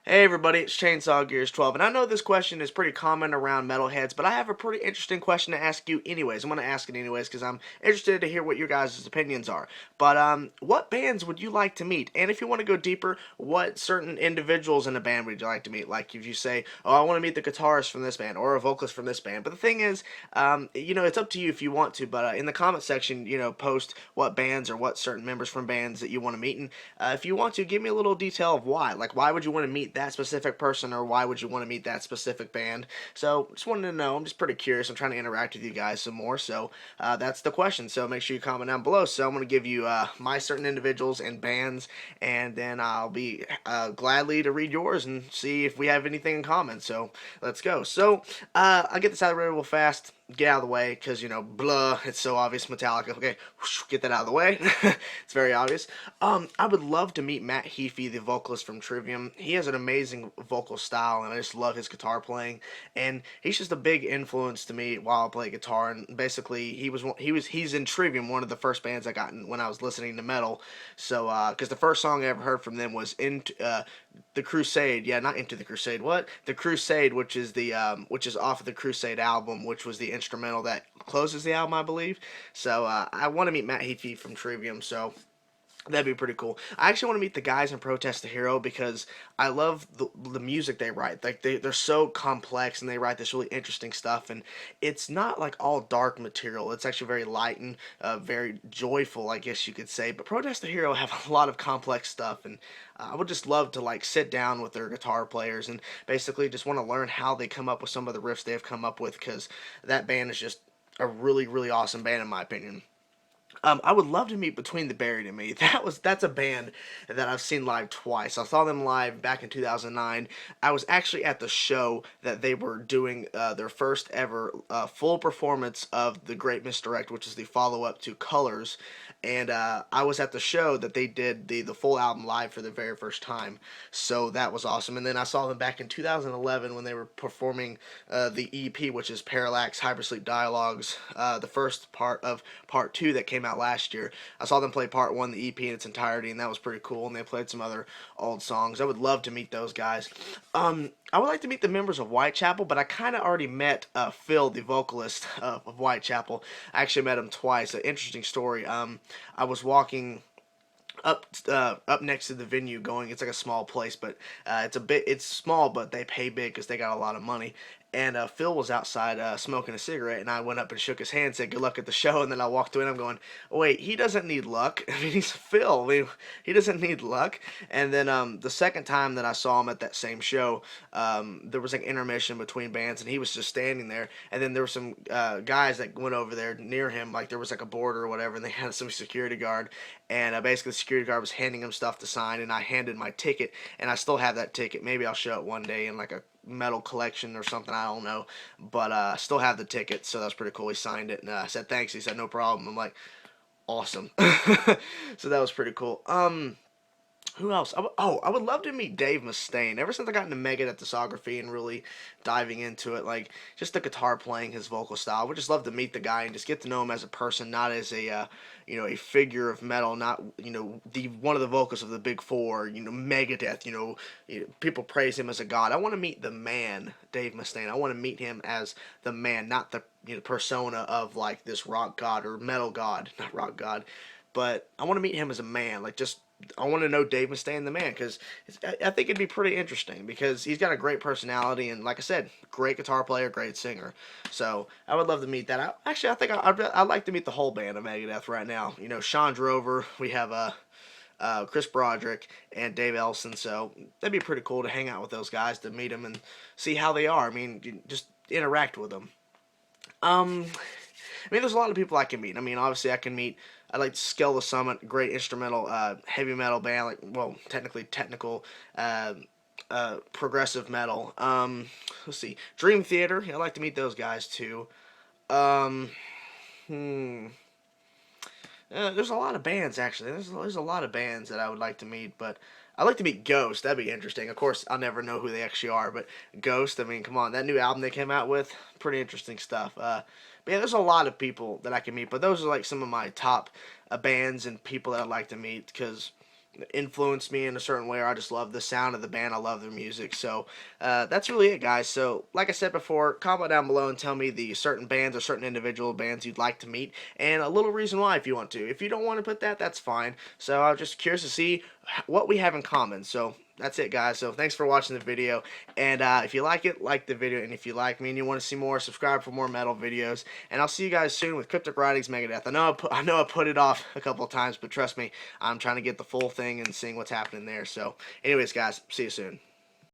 Hey everybody, it's Chainsaw Gears 12, and I know this question is pretty common around metalheads, but I have a pretty interesting question to ask you anyways. I'm going to ask it anyways because I'm interested to hear what your guys' opinions are. But what bands would you like to meet? And if you want to go deeper, what certain individuals in a band would you like to meet? Like if you say, oh, I want to meet the guitarist from this band or a vocalist from this band. But the thing is, it's up to you if you want to, but in the comment section, post what bands or what certain members from bands that you want to meet, and if you want to, give me a little detail of why. Like, why would you want to meet that specific person, or why would you want to meet that specific band? So, just wanted to know. I'm just pretty curious. I'm trying to interact with you guys some more. So, that's the question. So, make sure you comment down below. So, I'm going to give you my certain individuals and bands, and then I'll be gladly to read yours and see if we have anything in common. So, let's go. So, I'll get this out of the way real fast. Get out of the way, because, blah, it's so obvious. Metallica. Okay, get that out of the way. It's very obvious. I would love to meet Matt Heafy, the vocalist from Trivium. He has an amazing vocal style, and I just love his guitar playing. And he's just a big influence to me while I play guitar. And basically, he's in Trivium, one of the first bands I got in when I was listening to metal. So, because the first song I ever heard from them was the Crusade. Yeah, not Into the Crusade. What? The Crusade, which is off of the Crusade album, which was the instrumental that closes the album, I believe. So I want to meet Matt Heafy from Trivium. So that'd be pretty cool. I actually want to meet the guys in Protest the Hero because I love the music they write. Like they're so complex and they write this really interesting stuff, and it's not like all dark material. It's actually very light and very joyful, I guess you could say. But Protest the Hero have a lot of complex stuff, and I would just love to like sit down with their guitar players and basically just want to learn how they come up with some of the riffs they've come up with, because that band is just a really really awesome band in my opinion. I would love to meet Between the Buried and Me. That's a band that I've seen live twice. I saw them live back in 2009. I was actually at the show that they were doing their first ever full performance of The Great Misdirect, which is the follow up to Colors. And I was at the show that they did the full album live for the very first time. So that was awesome. And then I saw them back in 2011 when they were performing the EP, which is Parallax Hypersleep Dialogues, the first part of part two that came out last year. I saw them play part one, the EP in its entirety, and that was pretty cool. And they played some other old songs. I would love to meet those guys. I would like to meet the members of Whitechapel, but I kind of already met Phil, the vocalist of Whitechapel. I actually met him twice. An interesting story. I was walking up next to the venue going. It's like a small place, but it's small, but they pay big because they got a lot of money. And Phil was outside smoking a cigarette, and I went up and shook his hand, said good luck at the show, and then I walked away and I'm going, wait, he doesn't need luck. I mean, he's Phil. I mean, he doesn't need luck. And then the second time that I saw him at that same show, there was like intermission between bands, and he was just standing there. And then there were some guys that went over there near him, like there was like a border or whatever, and they had some security guard, and basically the security guard was handing him stuff to sign, and I handed my ticket, and I still have that ticket. Maybe I'll show it one day in like a metal collection or something, I don't know, but I still have the ticket, so that was pretty cool. He signed it, and I said thanks. He said no problem. I'm like, awesome. So that was pretty cool. Who else? I would love to meet Dave Mustaine. Ever since I got into Megadeth discography and really diving into it, like just the guitar playing, his vocal style, I would just love to meet the guy and just get to know him as a person, not as a figure of metal, not the one of the vocals of the Big Four, Megadeth. People praise him as a god. I want to meet the man, Dave Mustaine. I want to meet him as the man, not the persona of like this rock god or metal god, not rock god, but I want to meet him as a man, like just I want to know Dave Mustaine the man, because I think it'd be pretty interesting because he's got a great personality and, like I said, great guitar player, great singer. So I would love to meet that. I think I'd like to meet the whole band of Megadeth right now. Sean Drover, we have Chris Broderick, and Dave Ellison. So that'd be pretty cool to hang out with those guys, to meet them and see how they are. I mean, just interact with them. I mean, there's a lot of people I can meet. I mean, obviously, I can meet. I like Scale the Summit, great instrumental, heavy metal band. Like, well, technically technical, progressive metal. Let's see, Dream Theater. I like to meet those guys too. Um, hmm. There's a lot of bands actually. There's a lot of bands that I would like to meet, but I'd like to meet Ghost. That'd be interesting. Of course, I'll never know who they actually are, but Ghost. I mean, come on, that new album they came out with, pretty interesting stuff. But yeah, there's a lot of people that I can meet, but those are like some of my top bands and people that I'd like to meet because influenced me in a certain way, or I just love the sound of the band. I love their music. So that's really it, guys. So like I said before, comment down below and tell me the certain bands or certain individual bands you'd like to meet, and a little reason why if you want to. If you don't want to put that, that's fine. So I'm just curious to see what we have in common. So that's it, guys. So thanks for watching the video, and if you like it, like the video, and if you like me and you want to see more, subscribe for more metal videos, and I'll see you guys soon with Cryptic Writings Megadeth. I know I put it off a couple of times, but trust me, I'm trying to get the full thing and seeing what's happening there. So anyways, guys, see you soon.